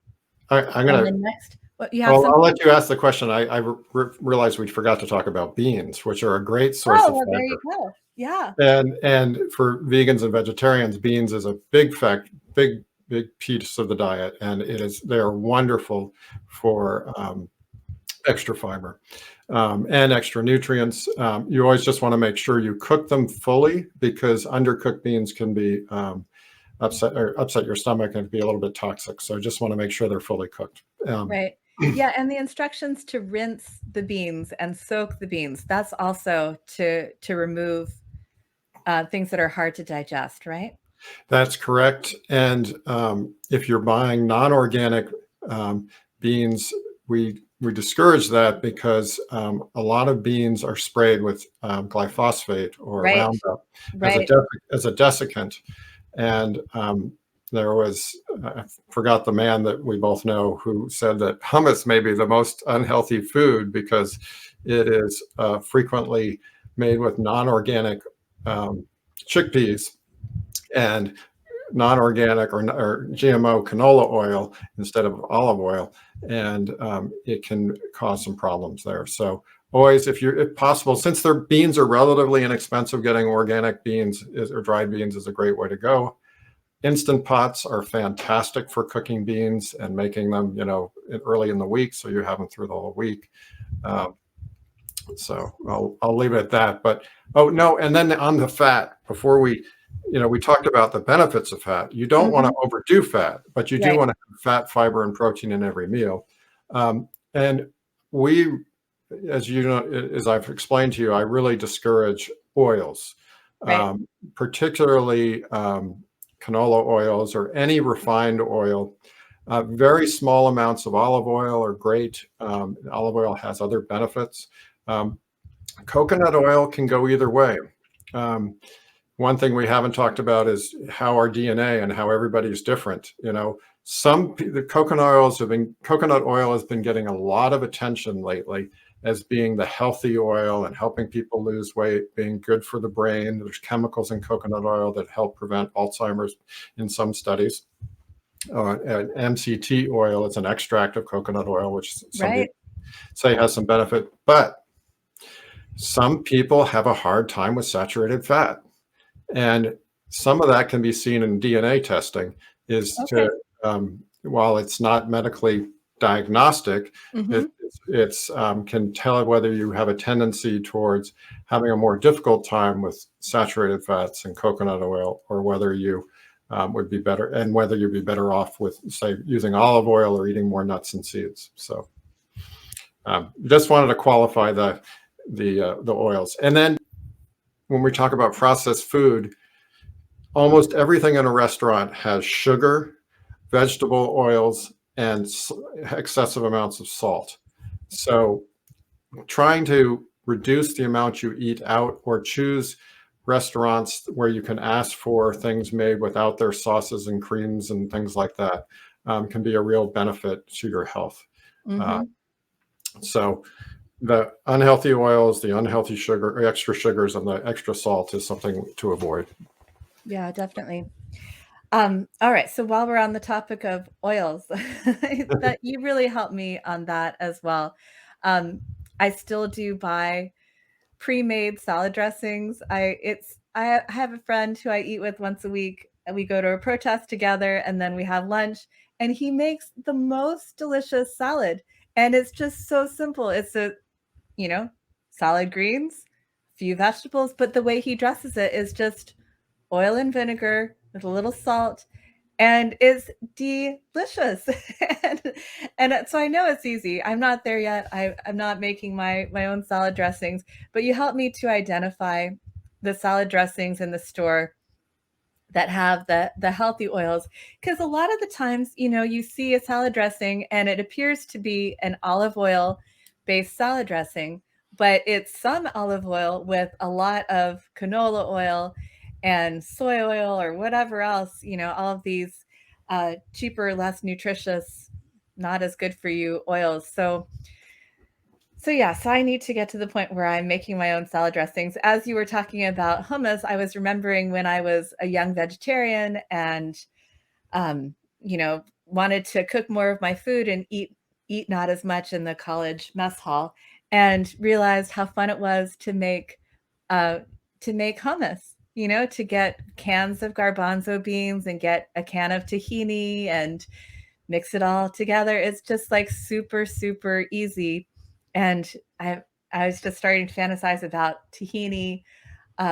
I'm And gonna. the next, what you have I'll something? let you ask the question. I realized we forgot to talk about beans, which are a great source Oh, of well, there you fiber. go. Yeah. And for vegans and vegetarians, beans is a big piece of the diet, and they are wonderful for extra fiber and extra nutrients. You always just want to make sure you cook them fully, because undercooked beans can be upset your stomach and be a little bit toxic. So just want to make sure they're fully cooked. Right. Yeah, and the instructions to rinse the beans and soak the beans, that's also to remove things that are hard to digest, right? That's correct. And if you're buying non-organic beans, we discourage that, because a lot of beans are sprayed with glyphosate or Right. Roundup Right. as a desiccant. And there was, I forgot the man that we both know who said that hummus may be the most unhealthy food because it is frequently made with non-organic chickpeas and non-organic or GMO canola oil instead of olive oil, and it can cause some problems there. So always, if possible, since their beans are relatively inexpensive, getting organic beans or dried beans is a great way to go. Instant pots are fantastic for cooking beans and making them, early in the week, so you have them through the whole week. So I'll leave it at that. But oh no, and then on the fat, before we talked about the benefits of fat. You don't want to overdo fat, but you do Right. want to have fat, fiber, and protein in every meal. And we, as you know, as I've explained to you, I really discourage oils, Right. particularly canola oils or any refined oil. Very small amounts of olive oil are great. Olive oil has other benefits. Um, Coconut oil can go either way. One thing we haven't talked about is how our DNA and how everybody's different. The coconut oil has been getting a lot of attention lately as being the healthy oil and helping people lose weight, being good for the brain. There's chemicals in coconut oil that help prevent Alzheimer's in some studies. And MCT oil is an extract of coconut oil, which some Right. people say has some benefit, but some people have a hard time with saturated fat. And some of that can be seen in DNA testing, Okay. while it's not medically diagnostic, Mm-hmm. it's can tell whether you have a tendency towards having a more difficult time with saturated fats and coconut oil, or whether you would be better, and whether you'd be better off with, say, using olive oil or eating more nuts and seeds. So just wanted to qualify the oils. And then when we talk about processed food, almost everything in a restaurant has sugar, vegetable oils, and excessive amounts of salt. So trying to reduce the amount you eat out, or choose restaurants where you can ask for things made without their sauces and creams and things like that, can be a real benefit to your health. Uh, Mm-hmm. so the unhealthy oils, the unhealthy sugar, or extra sugars, and the extra salt is something to avoid. Yeah, definitely. All right. So while we're on the topic of oils, that you really helped me on that as well. Um, I still do buy pre-made salad dressings. I have a friend who I eat with once a week, and we go to a protest together, and then we have lunch, and he makes the most delicious salad. And it's just so simple. It's you know, salad greens, few vegetables, but the way he dresses it is just oil and vinegar with a little salt, and it's delicious. and, so I know it's easy. I'm not there yet. I'm not making my own salad dressings, but you help me to identify the salad dressings in the store that have the healthy oils, because a lot of the times, you see a salad dressing and it appears to be an olive oil based salad dressing, but it's some olive oil with a lot of canola oil and soy oil or whatever else, all of these cheaper, less nutritious, not as good for you oils. So yeah, so I need to get to the point where I'm making my own salad dressings. As you were talking about hummus, I was remembering when I was a young vegetarian, and you know, wanted to cook more of my food and eat not as much in the college mess hall, and realized how fun it was uh, to make hummus. You know, to get cans of garbanzo beans and get a can of tahini and mix it all together. It's just like super, super easy. And I was just starting to fantasize about tahini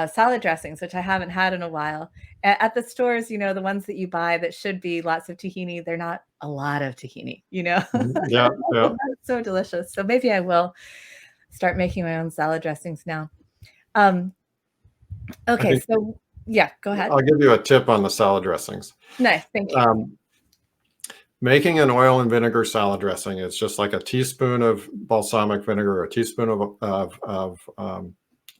salad dressings, which I haven't had in a while. At the stores, you know, the ones that you buy that should be lots of tahini, they're not a lot of tahini, you know? Yeah, yeah. It's so delicious. So maybe I will start making my own salad dressings now. Um, I okay, think so yeah, go ahead. I'll give you a tip on the salad dressings. Nice, thank you. Making an oil and vinegar salad dressing is just like a teaspoon of balsamic vinegar, a teaspoon of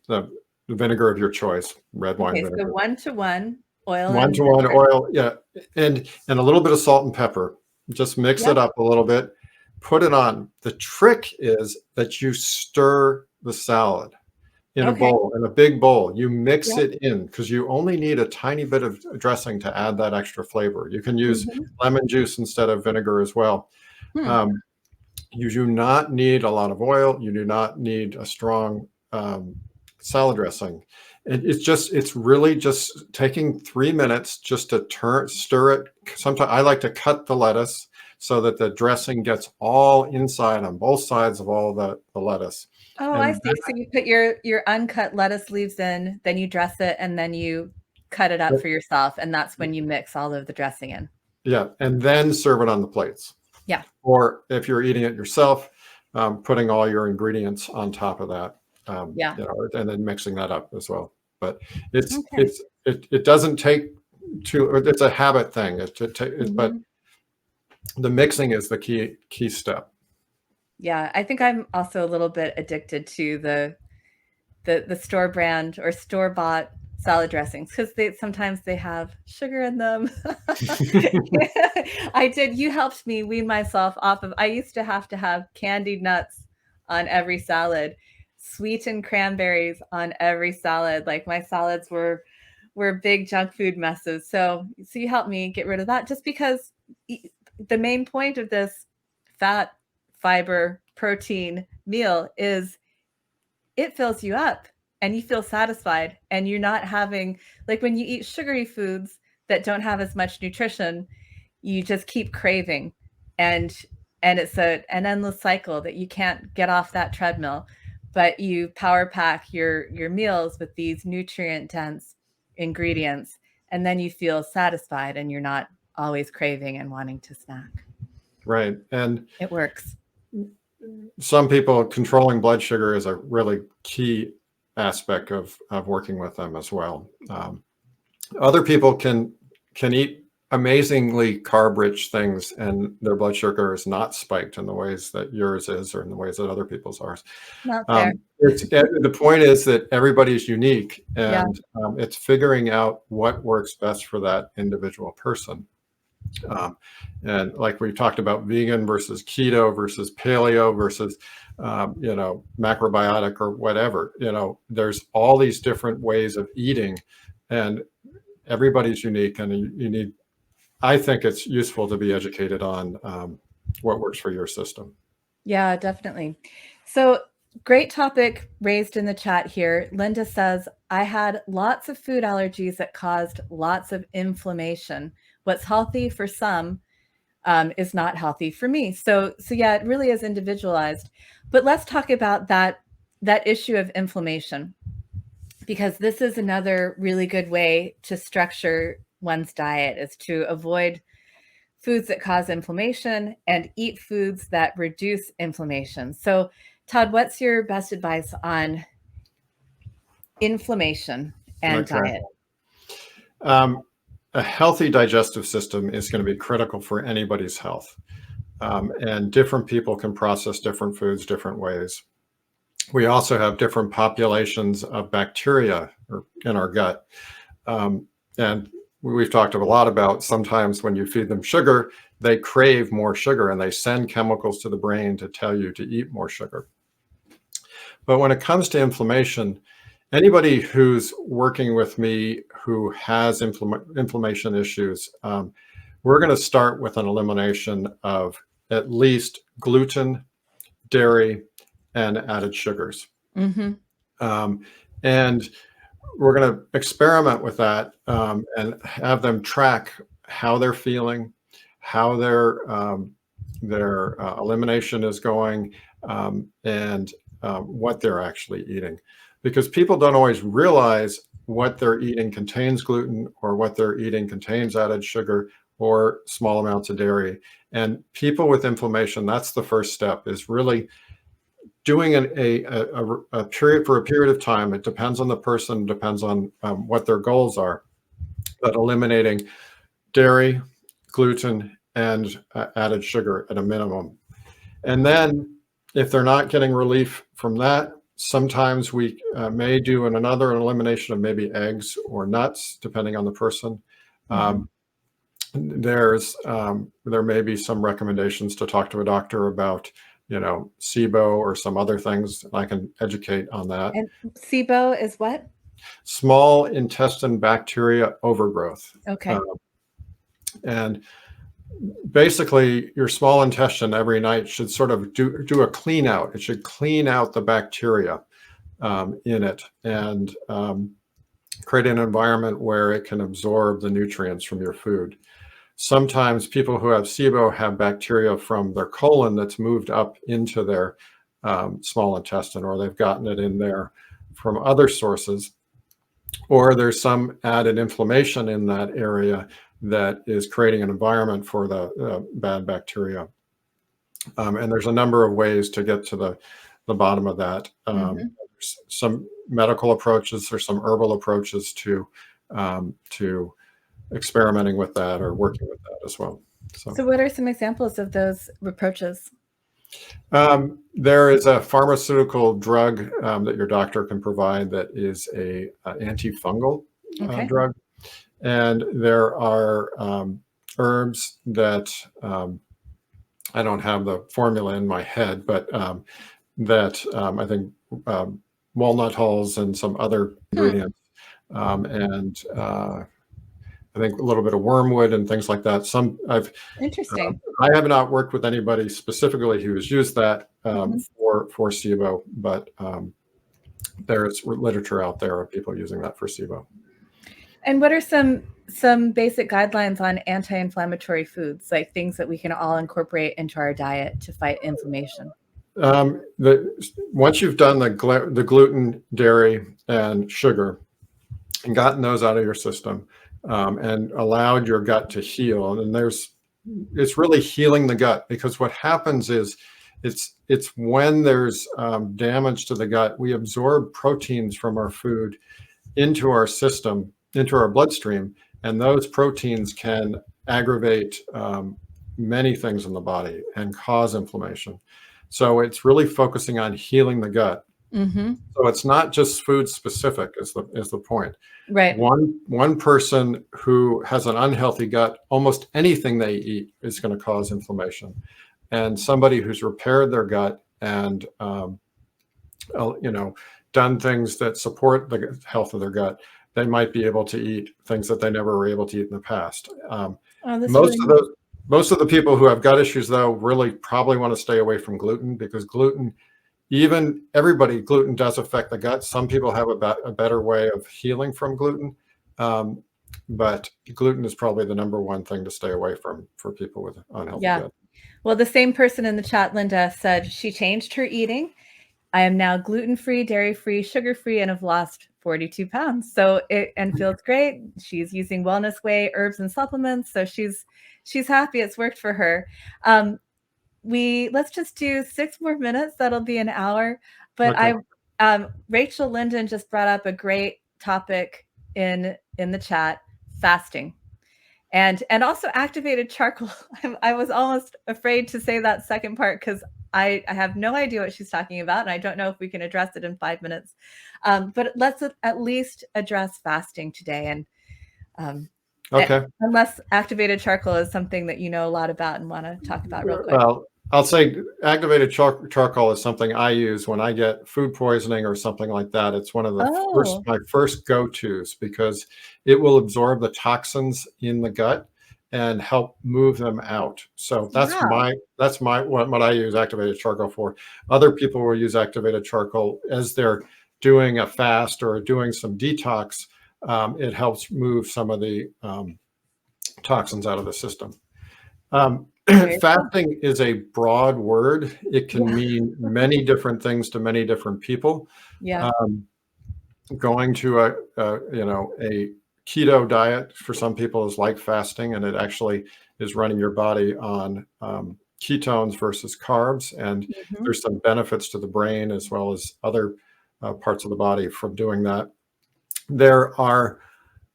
the vinegar of your choice, red wine Okay, so vinegar. 1-to-1 oil One and to one vinegar. oil, yeah, and a little bit of salt and pepper. Just mix Yep. it up a little bit, put it on. The trick is that you stir the salad in a Okay. bowl, in a big bowl. You mix Yep. it in because you only need a tiny bit of dressing to add that extra flavor. You can use Mhm. lemon juice instead of vinegar as well. Hmm. Um, you do not need a lot of oil. You do not need a strong salad dressing. It's really just taking 3 minutes just to stir it. Sometimes I like to cut the lettuce so that the dressing gets all inside on both sides of all the lettuce. Oh, I And see. So you put your uncut lettuce leaves in, then you dress it, and then you cut it up that, for yourself, and that's when you mix all of the dressing in. yeah, and then serve it on the plates. Yeah. Or if you're eating it yourself, putting all your ingredients on top of that, Yeah. you know, and then mixing that up as well. But it's Okay. it's it doesn't take too. It's a habit thing. But Mhm. the mixing is the key step. Yeah, I think I'm also a little bit addicted to the store brand or store-bought salad dressings because they sometimes they have sugar in them. You helped me wean myself off of I used to have candied nuts on every salad, sweetened cranberries on every salad. Like my salads were big junk food messes. So you helped me get rid of that just because the main point of this fat, fiber, protein meal is it fills you up and you feel satisfied and you're not having like when you eat sugary foods that don't have as much nutrition, you just keep craving and it's an endless cycle that you can't get off that treadmill, but you power pack your meals with these nutrient dense ingredients and then you feel satisfied and you're not always craving and wanting to snack. Right. And It works. some people controlling blood sugar is a really key aspect of working with them as well. Other people can eat amazingly carb-rich things, and their blood sugar is not spiked in the ways that yours is, or in the ways that other people's are. Not fair. The point is that everybody's unique, Yeah. and it's figuring out what works best for that individual person. And like we talked about, vegan versus keto versus paleo versus you know, macrobiotic or whatever. You know, there's all these different ways of eating, and everybody's unique, and you need. I think it's useful to be educated on what works for your system. Yeah, definitely. So, great topic raised in the chat here. Linda says, I had lots of food allergies that caused lots of inflammation. What's healthy for some is not healthy for me. So yeah, it really is individualized. But let's talk about that issue of inflammation, because this is another really good way to structure one's diet is to avoid foods that cause inflammation and eat foods that reduce inflammation. So, Todd, what's your best advice on inflammation and Okay. diet? A healthy digestive system is going to be critical for anybody's health. And different people can process different foods different ways. We also have different populations of bacteria in our gut. And we've talked a lot about sometimes when you feed them sugar, they crave more sugar and they send chemicals to the brain to tell you to eat more sugar. But when it comes to inflammation, anybody who's working with me who has inflammation issues, we're going to start with an elimination of at least gluten, dairy, and added sugars. Mm-hmm. And we're going to experiment with that and have them track how they're feeling, how their elimination is going, and what they're actually eating. Because people don't always realize what they're eating contains gluten, or what they're eating contains added sugar or small amounts of dairy. And people with inflammation, that's the first step, is really doing a period for a period of time. It depends on the person, depends on what their goals are, but eliminating dairy, gluten, and added sugar at a minimum. And then if they're not getting relief from that, sometimes we may do another elimination of maybe eggs or nuts, depending on the person. Mm-hmm. There may be some recommendations to talk to a doctor about, SIBO or some other things. I can educate on that. And SIBO is what? Small intestine bacteria overgrowth. Okay. And basically, your small intestine every night should sort of do a clean out. It should clean out the bacteria in it, and create an environment where it can absorb the nutrients from your food. Sometimes people who have SIBO have bacteria from their colon that's moved up into their small intestine, or they've gotten it in there from other sources, or there's some added inflammation in that area that is creating an environment for the bad bacteria. And there's a number of ways to get to the bottom of that. There's some medical approaches, there's some herbal approaches to experimenting with that or working with that as well. So what are some examples of those approaches? There is a pharmaceutical drug that your doctor can provide that is a antifungal drug. And there are herbs that I don't have the formula in my head, but that I think walnut hulls and some other ingredients, and I think a little bit of wormwood and things like that. Interesting. I have not worked with anybody specifically who has used that for SIBO, but there's literature out there of people using that for SIBO. And what are some basic guidelines on anti-inflammatory foods, like things that we can all incorporate into our diet to fight inflammation? Once you've done the gluten, dairy, and sugar, and gotten those out of your system, and allowed your gut to heal, and it's really healing the gut, because what happens is it's when there's damage to the gut, we absorb proteins from our food into our system, into our bloodstream, and those proteins can aggravate many things in the body and cause inflammation. So it's really focusing on healing the gut. So it's not just food specific is the point. Right. One person who has an unhealthy gut, almost anything they eat is going to cause inflammation. And somebody who's repaired their gut and done things that support the health of their gut, they might be able to eat things that they never were able to eat in the past. Most of the people who have gut issues, though, really probably want to stay away from gluten, because gluten does affect the gut. Some people have a better way of healing from gluten, but gluten is probably the number one thing to stay away from for people with unhealthy gut. Well, the same person in the chat, Linda, said she changed her eating. I am now gluten-free, dairy-free, sugar-free, and have lost 42 pounds. And feels great. She's using Wellness Way herbs and supplements, so she's happy. It's worked for her. Let's just do 6 more minutes. That'll be an hour. But okay. Rachel Linden just brought up a great topic in the chat: fasting, and also activated charcoal. I was almost afraid to say that second part, because I have no idea what she's talking about, and I don't know if we can address it in 5 minutes. But let's at least address fasting today. And okay. Unless activated charcoal is something that you know a lot about and want to talk about real quick. Well, I'll say activated charcoal is something I use when I get food poisoning or something like that. It's one of my first go-tos, because it will absorb the toxins in the gut and help move them out. So Wow. that's my what I use activated charcoal for. Other people will use activated charcoal as they're doing a fast or doing some detox. It helps move some of the toxins out of the system. Very cool. Fasting is a broad word. It can Yeah. mean many different things to many different people. Yeah. Um, Going to a keto diet for some people is like fasting, and it actually is running your body on ketones versus carbs. And Hmm. there's some benefits to the brain as well as other parts of the body from doing that. There are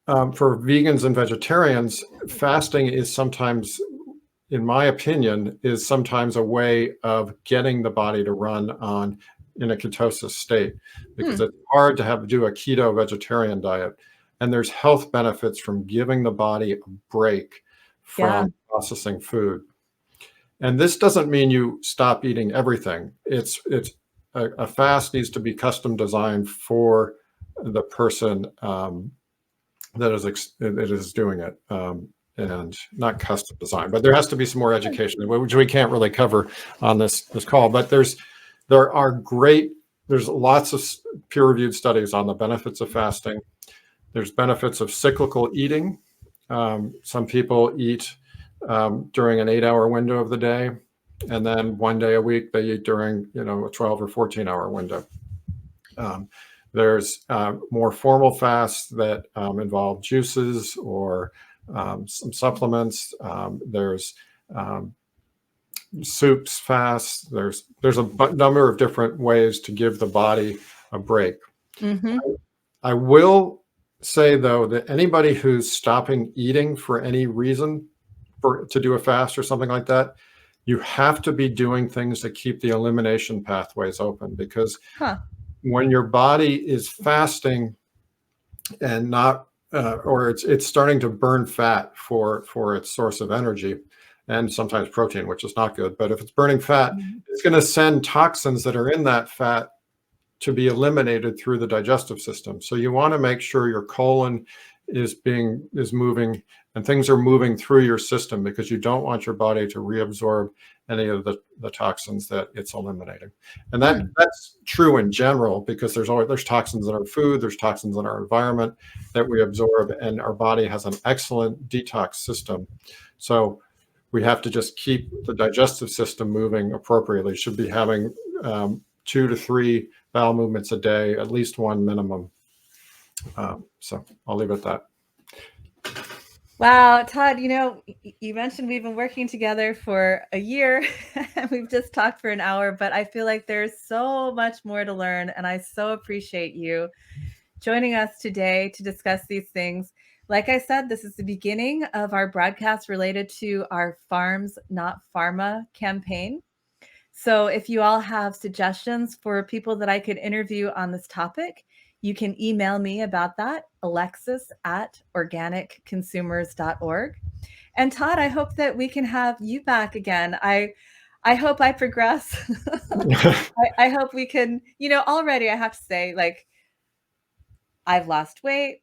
for vegans and vegetarians, fasting is sometimes, in my opinion, is sometimes a way of getting the body to run on in a ketosis state, because Hmm. it's hard to do a keto vegetarian diet. And there's health benefits from giving the body a break Yeah. from processing food. And this doesn't mean you stop eating everything. It's a fast needs to be custom designed for the person that is doing it. And not custom design, but there has to be some more education, which we can't really cover on this call. But there's lots of peer-reviewed studies on the benefits of fasting. There's benefits of cyclical eating. Some people eat during an 8-hour window of the day, and then one day a week they eat during a 12 or 14-hour window. There's more formal fasts that involve juices or some supplements. There's soups fasts. There's a number of different ways to give the body a break. Hmm. I will say, though, that anybody who's stopping eating for any reason to do a fast or something like that, you have to be doing things to keep the elimination pathways open, because Huh. when your body is fasting and not or it's starting to burn fat for its source of energy, and sometimes protein, which is not good. But if it's burning fat, Mhm. it's going to send toxins that are in that fat to be eliminated through the digestive system. So you want to make sure your colon is moving and things are moving through your system, because you don't want your body to reabsorb any of the toxins that it's eliminating. And Hmm. that's true in general, because there's toxins in our food, there's toxins in our environment that we absorb, and our body has an excellent detox system. So we have to just keep the digestive system moving appropriately. Should be having 2 to 3 bowel movements a day, at least one minimum. So I'll leave it at that. Wow, Tod, you mentioned we've been working together for a year and we've just talked for an hour, but I feel like there's so much more to learn. And I so appreciate you joining us today to discuss these things. Like I said, this is the beginning of our broadcast related to our Farms Not Pharma campaign. So if you all have suggestions for people that I could interview on this topic, you can email me about that, alexis@organicconsumers.org. And Tod, I hope that we can have you back again. I hope I progress. I hope we can, already I have to say, like, I've lost weight.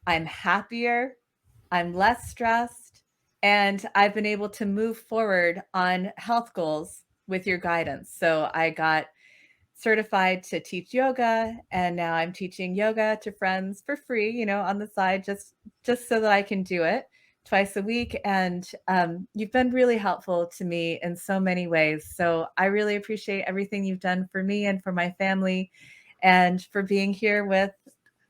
I'm happier. I'm less stressed. And I've been able to move forward on health goals with your guidance. So I got certified to teach yoga, and now I'm teaching yoga to friends for free, on the side, just so that I can do it twice a week. And you've been really helpful to me in so many ways. So I really appreciate everything you've done for me and for my family, and for being here with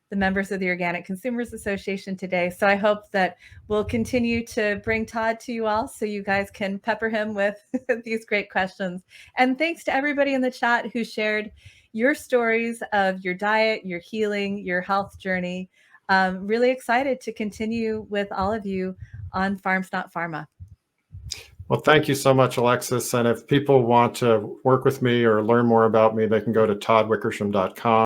the members of the Organic Consumers Association today. So I hope that we'll continue to bring Tod to you all so you guys can pepper him with these great questions. And thanks to everybody in the chat who shared your stories of your diet, your healing, your health journey. Really excited to continue with all of you on Farms Not Pharma. Well, thank you so much, Alexis. And if people want to work with me or learn more about me, they can go to todwickersham.com.